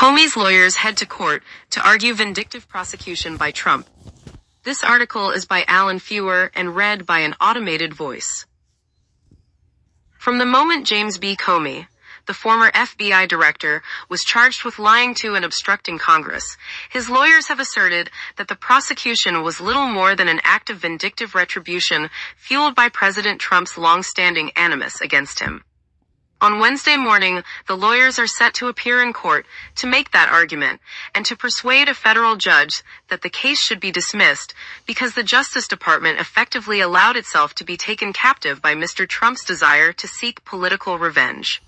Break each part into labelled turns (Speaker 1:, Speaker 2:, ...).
Speaker 1: Comey's lawyers head to court to argue vindictive prosecution by Trump. This article is by Alan Fewer and read by an automated voice. From the moment James B. Comey, the former FBI director, was charged with lying to and obstructing Congress, his lawyers have asserted that the prosecution was little more than an act of vindictive retribution fueled by President Trump's long-standing animus against him. On Wednesday morning, the lawyers are set to appear in court to make that argument and to persuade a federal judge that the case should be dismissed because the Justice Department effectively allowed itself to be taken captive by Mr. Trump's desire to seek political revenge.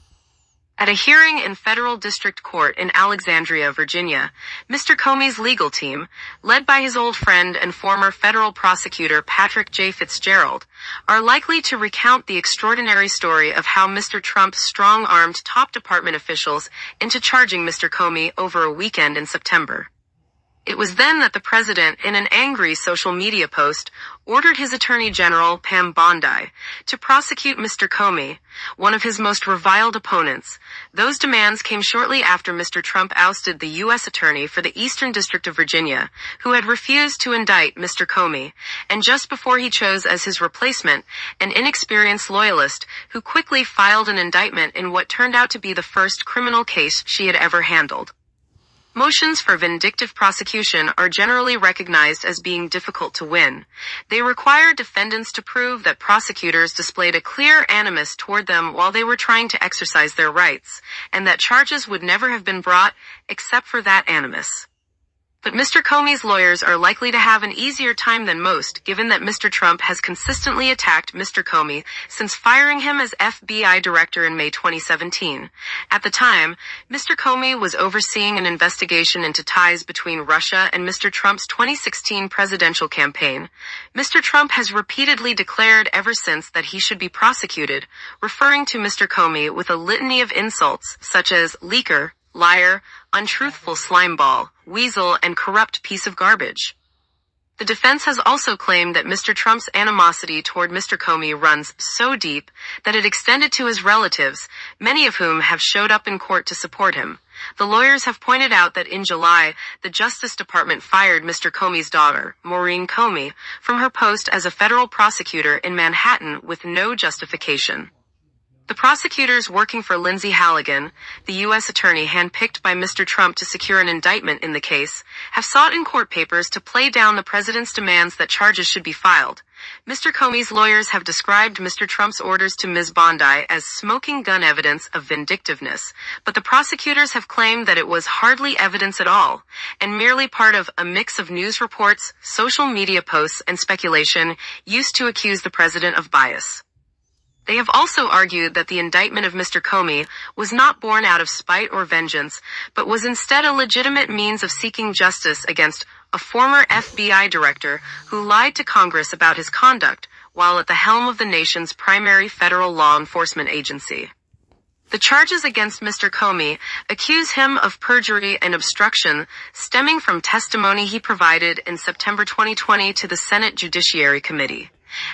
Speaker 1: At a hearing in federal district court in Alexandria, Virginia, Mr. Comey's legal team, led by his old friend and former federal prosecutor Patrick J. Fitzgerald, are likely to recount the extraordinary story of how Mr. Trump strong-armed top department officials into charging Mr. Comey over a weekend in September. It was then that the president, in an angry social media post, ordered his attorney general, Pam Bondi, to prosecute Mr. Comey, one of his most reviled opponents. Those demands came shortly after Mr. Trump ousted the U.S. attorney for the Eastern District of Virginia, who had refused to indict Mr. Comey, and just before he chose as his replacement, an inexperienced loyalist who quickly filed an indictment in what turned out to be the first criminal case she had ever handled. Motions for vindictive prosecution are generally recognized as being difficult to win. They require defendants to prove that prosecutors displayed a clear animus toward them while they were trying to exercise their rights, and that charges would never have been brought except for that animus. But Mr. Comey's lawyers are likely to have an easier time than most, given that Mr. Trump has consistently attacked Mr. Comey since firing him as FBI Director in May 2017. At the time, Mr. Comey was overseeing an investigation into ties between Russia and Mr. Trump's 2016 presidential campaign. Mr. Trump has repeatedly declared ever since that he should be prosecuted, referring to Mr. Comey with a litany of insults such as leaker, liar, untruthful slimeball, weasel, and corrupt piece of garbage. The defense has also claimed that Mr. Trump's animosity toward Mr. Comey runs so deep that it extended to his relatives, many of whom have showed up in court to support him. The lawyers have pointed out that in July, the Justice Department fired Mr. Comey's daughter, Maureen Comey, from her post as a federal prosecutor in Manhattan with no justification. The prosecutors working for Lindsay Halligan, the U.S. attorney handpicked by Mr. Trump to secure an indictment in the case, have sought in court papers to play down the president's demands that charges should be filed. Mr. Comey's lawyers have described Mr. Trump's orders to Ms. Bondi as smoking gun evidence of vindictiveness, but the prosecutors have claimed that it was hardly evidence at all, and merely part of a mix of news reports, social media posts, and speculation used to accuse the president of bias. They have also argued that the indictment of Mr. Comey was not born out of spite or vengeance, but was instead a legitimate means of seeking justice against a former FBI director who lied to Congress about his conduct while at the helm of the nation's primary federal law enforcement agency. The charges against Mr. Comey accuse him of perjury and obstruction stemming from testimony he provided in September 2020 to the Senate Judiciary Committee.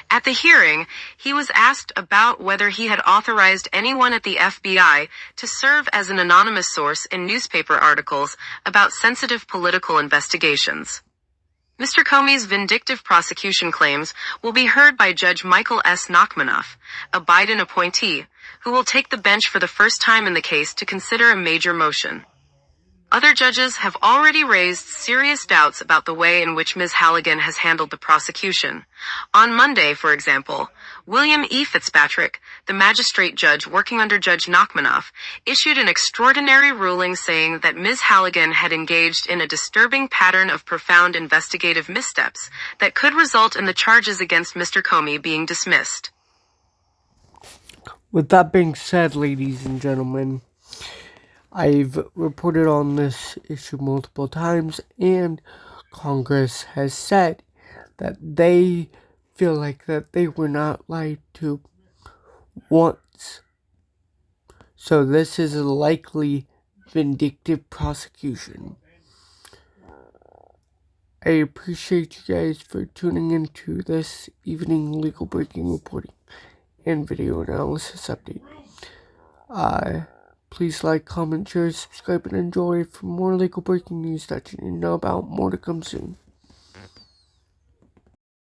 Speaker 1: At the hearing, he was asked about whether he had authorized anyone at the FBI to serve as an anonymous source in newspaper articles about sensitive political investigations. Mr. Comey's vindictive prosecution claims will be heard by Judge Michael S. Nachmanoff, a Biden appointee, who will take the bench for the first time in the case to consider a major motion. Other judges have already raised serious doubts about the way in which Ms. Halligan has handled the prosecution. On Monday, for example, William E. Fitzpatrick, the magistrate judge working under Judge Nachmanoff, issued an extraordinary ruling saying that Ms. Halligan had engaged in a disturbing pattern of profound investigative missteps that could result in the charges against Mr. Comey being dismissed.
Speaker 2: With that being said, ladies and gentlemen, I've reported on this issue multiple times, and Congress has said that they feel like that they were not lied to once. So this is a likely vindictive prosecution. I appreciate you guys for tuning into this evening legal breaking reporting and video analysis update. Please like, comment, share, subscribe, and enjoy for more legal breaking news that you need to know about. More to come soon.